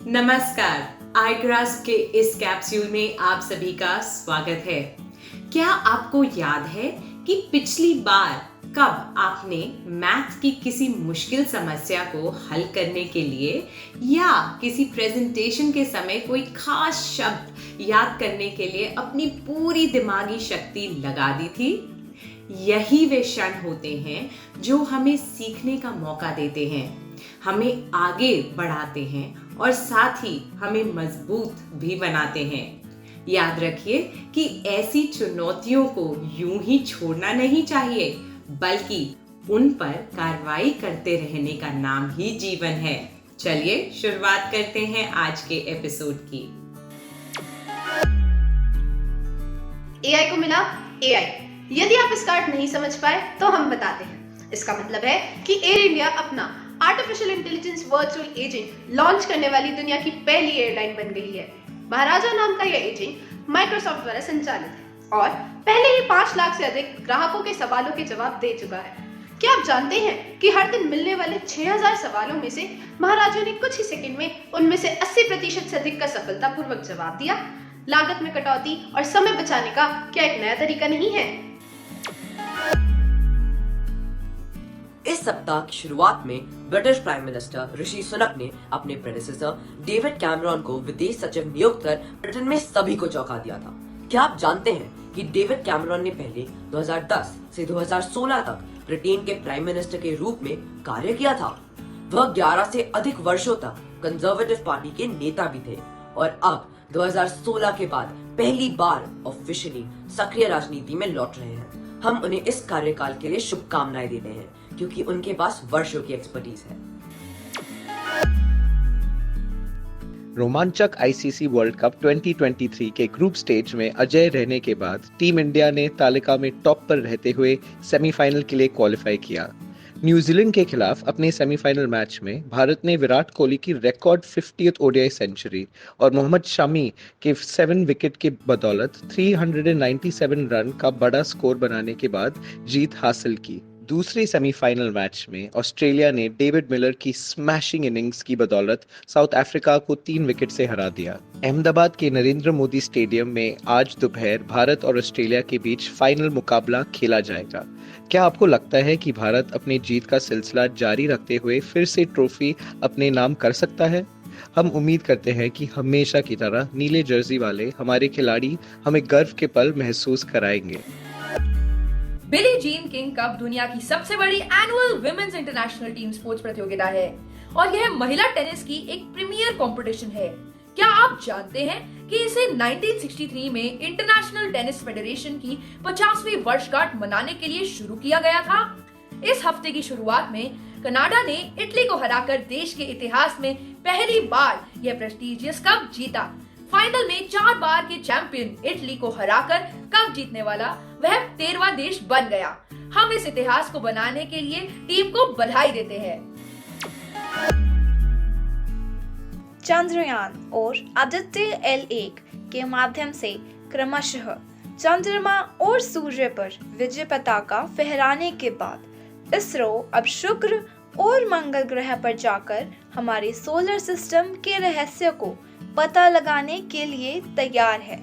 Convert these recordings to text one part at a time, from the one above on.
नमस्कार, iGrasp के इस कैप्सूल में आप सभी का स्वागत है। क्या आपको याद है कि पिछली बार कब आपने मैथ की किसी मुश्किल समस्या को हल करने के लिए या किसी प्रेजेंटेशन के समय कोई खास शब्द याद करने के लिए अपनी पूरी दिमागी शक्ति लगा दी थी? यही वे क्षण होते हैं जो हमें सीखने का मौका देते हैं, हमें आगे बढ़ाते हैं और साथ ही हमें मजबूत भी बनाते हैं। याद रखिए कि ऐसी चुनौतियों को यूं ही छोड़ना नहीं चाहिए, बल्कि उन पर कार्रवाई करते रहने का नाम ही जीवन है। चलिए शुरुआत करते हैं आज के एपिसोड की। एआई को मिला एआई। यदि आप इसका अर्थ नहीं समझ पाए तो हम बताते हैं। इसका मतलब है कि एयर इंडिया अपना artificial intelligence virtual agent launch करने वाली दुनिया की पहली एयरलाइन बन गई है। महाराजा नाम का यह एजेंट माइक्रोसॉफ्ट द्वारा संचालित है और पहले ही 5 लाख से अधिक ग्राहकों के सवालों के जवाब दे चुका है। क्या आप जानते हैं कि हर दिन मिलने वाले 6000 सवालों में से महाराजा ने कुछ ही सेकंड में उनमें से 80% से अधिक का सफलतापूर्वक जवाब दिया। लागत में कटौती और समय बचाने का क्या एक नया तरीका नहीं है? इस सप्ताह की शुरुआत में British prime minister Rishi Sunak ने अपने प्रेडेसेसर डेविड कैमरॉन को विदेश सचिव नियुक्त कर ब्रिटेन में सभी को चौंका दिया था। क्या आप जानते हैं कि डेविड कैमरॉन ने पहले 2010 से 2016 तक ब्रिटेन के प्राइम मिनिस्टर के रूप में कार्य किया था। वह 11 से अधिक वर्षों तक कंजर्वेटिव पार्टी के नेता भी थे और अब 2016 के बाद पहली बार ऑफिशियली सक्रिय राजनीति में लौट रहे हैं। हम उन्हें इस कार्यकाल के लिए शुभकामनाएं देते हैं क्योंकि उनके पास वर्षों की एक्सपर्टीज है। रोमांचक आईसीसी वर्ल्ड कप 2023 के ग्रुप स्टेज में अजय रहने के बाद टीम इंडिया ने तालिका में टॉप पर रहते हुए सेमीफाइनल के लिए क्वालिफाई किया। न्यूजीलैंड के खिलाफ अपने सेमीफाइनल मैच में भारत ने विराट कोहली की रिकॉर्ड 50th ओडीआई सेंचुरी और मोहम्मद शमी के 7 विकेट की बदौलत 397 रन का बड़ा स्कोर बनाने के बाद जीत हासिल की। दूसरे सेमीफाइनल मैच में ऑस्ट्रेलिया ने डेविड मिलर की स्मैशिंग इनिंग्स की बदौलत साउथ अफ्रीका को 3 विकेट से हरा दिया। अहमदाबाद के नरेंद्र मोदी स्टेडियम में आज दोपहर भारत और ऑस्ट्रेलिया के बीच फाइनल मुकाबला खेला जाएगा। क्या आपको लगता है कि भारत अपनी जीत का सिलसिला जारी रखते हुए फिर से ट्रॉफी अपने नाम कर सकता है? हम उम्मीद करते हैं कि हमेशा की तरह नीले जर्सी वाले हमारे खिलाड़ी हमें गर्व के पल महसूस कराएंगे। बिली जीन किंग कप दुनिया की सबसे बड़ी annual women's international team sports प्रतियोगिता है और यह महिला टेनिस की एक प्रीमियर कंपटीशन है। क्या आप जानते हैं कि इसे 1963 में इंटरनेशनल टेनिस फेडरेशन की 50वीं वर्षगांठ मनाने के लिए शुरू किया गया था। इस हफ्ते की शुरुआत में कनाडा ने इटली को हराकर देश के इतिहास में पहली बार यह प्रेस्टिजियस कप जीता। फाइनल में 4 बार के चैंपियन इटली को हराकर कप जीतने वाला वह 13वां देश बन गया। हम इस इतिहास को बनाने के लिए टीम को बधाई देते हैं। चंद्रयान और आदित्य L1 के माध्यम से क्रमशः चंद्रमा और सूर्य पर विजय पताका फहराने के बाद इसरो अब शुक्र और मंगल ग्रह पर जाकर हमारे सोलर सिस्टम के रहस्य को पता लगाने के लिए तैयार है।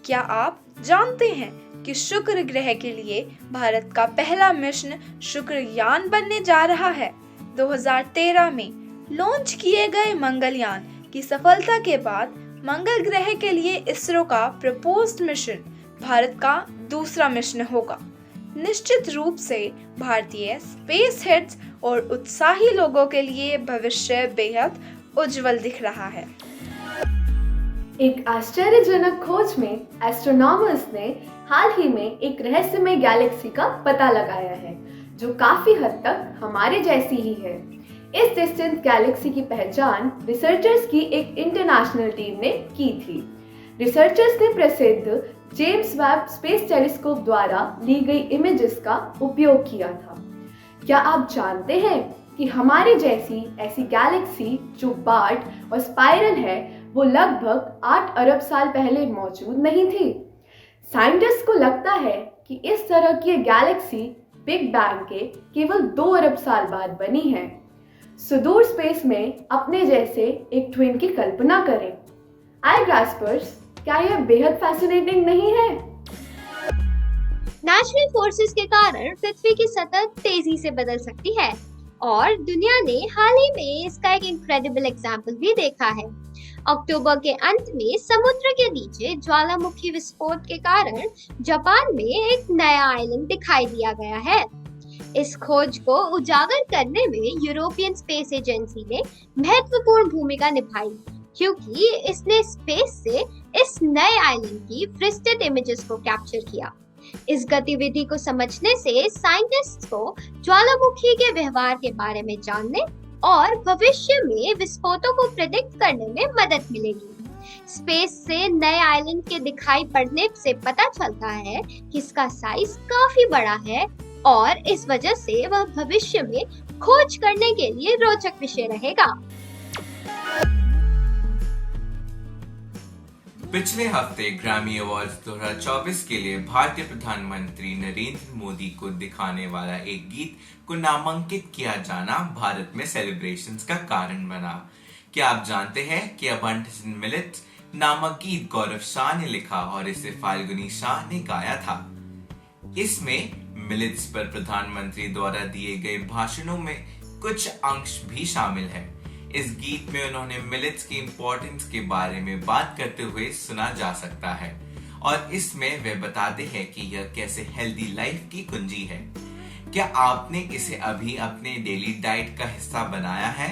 क्या आप जानते हैं कि शुक्र ग्रह के लिए भारत का पहला मिशन शुक्रयान बनने जा रहा है? 2013 में लॉन्च किए गए मंगलयान की सफलता के बाद मंगल ग्रह के लिए इसरो का प्रपोज्ड मिशन भारत का दूसरा मिशन होगा। निश्चित रूप से भारतीय स्पेस हेड्स और उत्साही लोगों के लिए भविष्य बेहद उज्जवल दिख रहा है। एक आश्चर्यजनक खोज में एस्ट्रोनॉमर्स ने हाल ही में एक रहस्यमय गैलेक्सी का पता लगाया है जो काफी हद तक हमारे जैसी ही है। इस डिस्टेंट गैलेक्सी की पहचान रिसर्चर्स की एक इंटरनेशनल टीम ने की थी। रिसर्चर्स ने प्रसिद्ध जेम्स वेब स्पेस टेलीस्कोप द्वारा ली गई इमेजेस का उपयोग किया था। क्या आप जानते हैं कि हमारे जैसी ऐसी गैलेक्सी जो बार्ट और स्पाइरल है वो लगभग 8 अरब साल पहले मौजूद नहीं थी। साइंटिस्ट को लगता है कि इस तरह की गैलेक्सी बिग बैंग के केवल 2 अरब साल बाद बनी है। सुदूर स्पेस में अपने जैसे एक ट्विन की कल्पना करें। आई ग्रास्पर्स, क्या यह बेहद फैसिनेटिंग नहीं है? नेचुरल फोर्सेस के कारण पृथ्वी की सतह तेजी से बदल सकती है और दुनिया ने हाल ही में इसका एक इनक्रेडिबल एग्जाम्पल भी देखा है। अक्टूबर के अंत में समुद्र के नीचे ज्वालामुखी विस्फोट के कारण जापान में एक नया आइलैंड दिखाई दिया गया है। इस खोज को उजागर करने में यूरोपियन स्पेस एजेंसी ने महत्वपूर्ण भूमिका निभाई, क्योंकि इसने स्पेस से इस नए आइलैंड की विस्तृत इमेजेस को कैप्चर किया। इस गतिविधि को समझने से साइंटिस्ट्स को ज्वालामुखी के व्यवहार के बारे में जानने और भविष्य में विस्फोटों को प्रेडिक्ट करने में मदद मिलेगी। स्पेस से नए आइलैंड के दिखाई पड़ने से पता चलता है कि इसका साइज काफी बड़ा है और इस वजह से वह भविष्य में खोज करने के लिए रोचक विषय रहेगा। पिछले हफ्ते ग्रैमी अवार्ड्स 2024 के लिए भारतीय प्रधानमंत्री नरेंद्र मोदी को दिखाने वाला एक गीत को नामांकित किया जाना भारत में सेलिब्रेशंस का कारण बना। क्या आप जानते हैं कि अबंडस इन मिलेट्स नामक गीत गौरव शाह ने लिखा और इसे फाल्गुनी शाह ने गाया था। इसमें मिलेट्स पर प्रधानमंत्री द्वारा दिए गए भाषणों में कुछ अंश भी शामिल है। इस गीत में उन्होंने मिलेट्स की इम्पोर्टेंस के बारे में बात करते हुए सुना जा सकता है और इसमें वे बताते हैं कि यह कैसे हेल्दी लाइफ की कुंजी है। क्या आपने इसे अभी अपने डेली डाइट का हिस्सा बनाया है?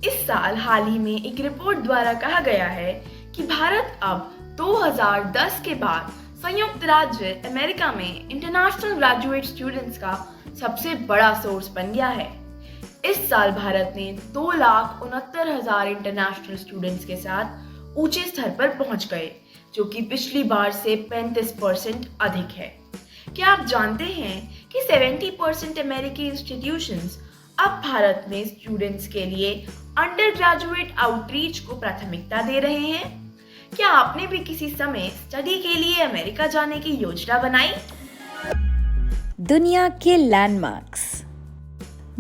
इस साल हाल ही में एक रिपोर्ट द्वारा कहा गया है कि भारत अब 2010 के बाद संयुक्त राज्य अमेरिका में इंटरनेशनल ग्रेजुएट स्टूडेंट्स का सबसे बड़ा सोर्स बन गया है। इस साल भारत ने 2,69,000 इंटरनेशनल स्टूडेंट्स के साथ ऊंचे स्तर पर पहुंच गए, जो कि पिछली बार से 35% अधिक है। क्या आप जानते हैं कि 70% अमेरिकी इंस्टीट्यूशंस अब भारत में स्टूडेंट्स के लिए अंडर ग्रेजुएट आउटरीच को प्राथमिकता दे रहे हैं? क्या आपने भी किसी समय स्टडी के लिए अमेरिका जाने की योजना बनाई? दुनिया के landmarks.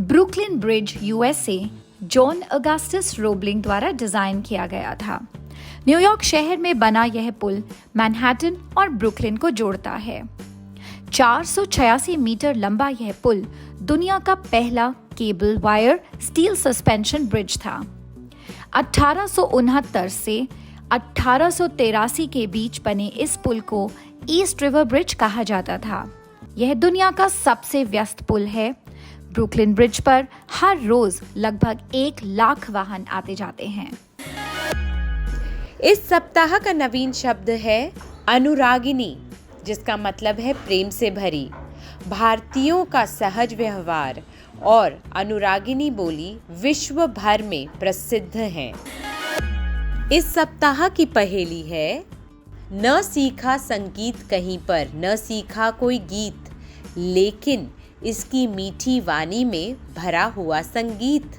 Brooklyn bridge USA John Augustus Roebling द्वारा डिजाइन किया गया था। न्यूयॉर्क शहर में बना यह पुल मैनहट्टन और ब्रुकलिन को जोड़ता है। 486 मीटर लंबा यह पुल दुनिया का पहला cable wire steel suspension bridge था। 1869 से 1883 के बीच बने इस पुल को ईस्ट रिवर ब्रिज कहा जाता था। यह दुनिया का सबसे व्यस्त पुल है। ब्रुकलिन ब्रिज पर हर रोज लगभग 1 लाख वाहन आते जाते हैं। इस सप्ताह का नवीन शब्द है अनुरागिनी, जिसका मतलब है प्रेम से भरी। भारतीयों का सहज व्यवहार और अनुरागिनी बोली विश्व भर में प्रसिद्ध है। इस सप्ताह की पहेली है, न सीखा संगीत कहीं पर, न सीखा कोई गीत, लेकिन इसकी मीठी वाणी में भरा हुआ संगीत।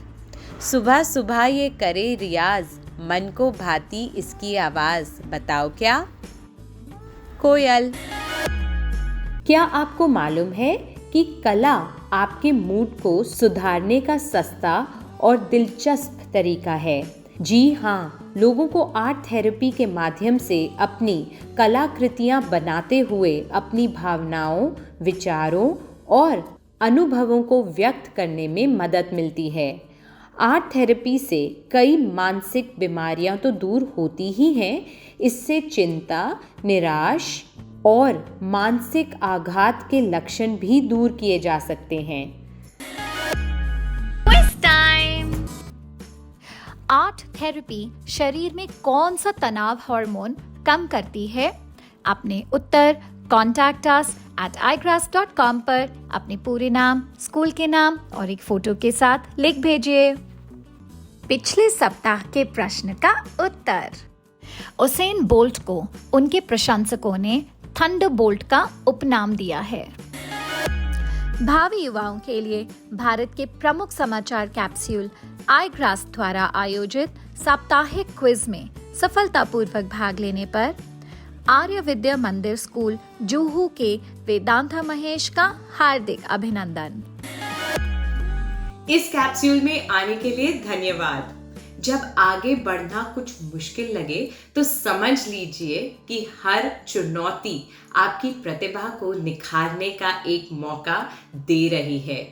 सुबह सुबह ये करे रियाज, मन को भाती इसकी आवाज, बताओ क्या? कोयल। क्या आपको मालूम है कि कला आपके मूड को सुधारने का सस्ता और दिलचस्प तरीका है? जी हाँ, लोगों को आर्ट थेरेपी के माध्यम से अपनी कलाकृतियाँ बनाते हुए अपनी भावनाओं, विचारों और अनुभवों को व्यक्त करने में मदद मिलती है। आर्ट थेरेपी से कई मानसिक बीमारियां तो दूर होती ही हैं, इससे चिंता, निराश और मानसिक आघात के लक्षण भी दूर किए जा सकते हैं। आर्ट थेरेपी शरीर में कौन सा तनाव हार्मोन कम करती है? अपने उत्तर कॉन्टैक्ट अस @igrass.com पर अपने पूरे नाम, स्कूल के नाम और एक फोटो के साथ लिख भेजिए। पिछले सप्ताह के प्रश्न का उत्तर। उसेन बोल्ट को उनके प्रशंसकों ने थंडरबोल्ट का उपनाम दिया है। भावी युवाओं के लिए भारत के प्रमुख समाचार कैप्सूल iGrass द्वारा आयोजित साप्ताहिक क्विज में सफलतापूर्वक भाग लेने पर आर्य विद्या मंदिर स्कूल जुहू के वेदांता महेश का हार्दिक अभिनंदन। इस कैप्सूल में आने के लिए धन्यवाद। जब आगे बढ़ना कुछ मुश्किल लगे तो समझ लीजिए कि हर चुनौती आपकी प्रतिभा को निखारने का एक मौका दे रही है।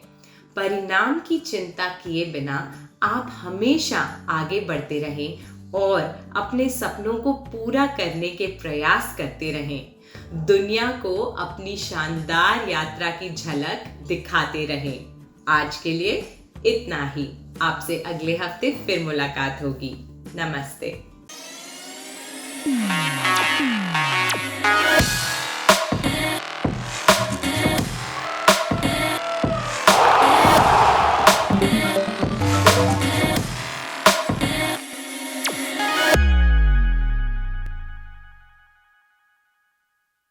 परिणाम की चिंता किए बिना आप हमेशा आगे बढ़ते रहें और अपने सपनों को पूरा करने के प्रयास करते रहें। दुनिया को अपनी शानदार यात्रा की झलक दिखाते रहें। आज के लिए इतना ही। आपसे अगले हफ्ते फिर मुलाकात होगी। नमस्ते।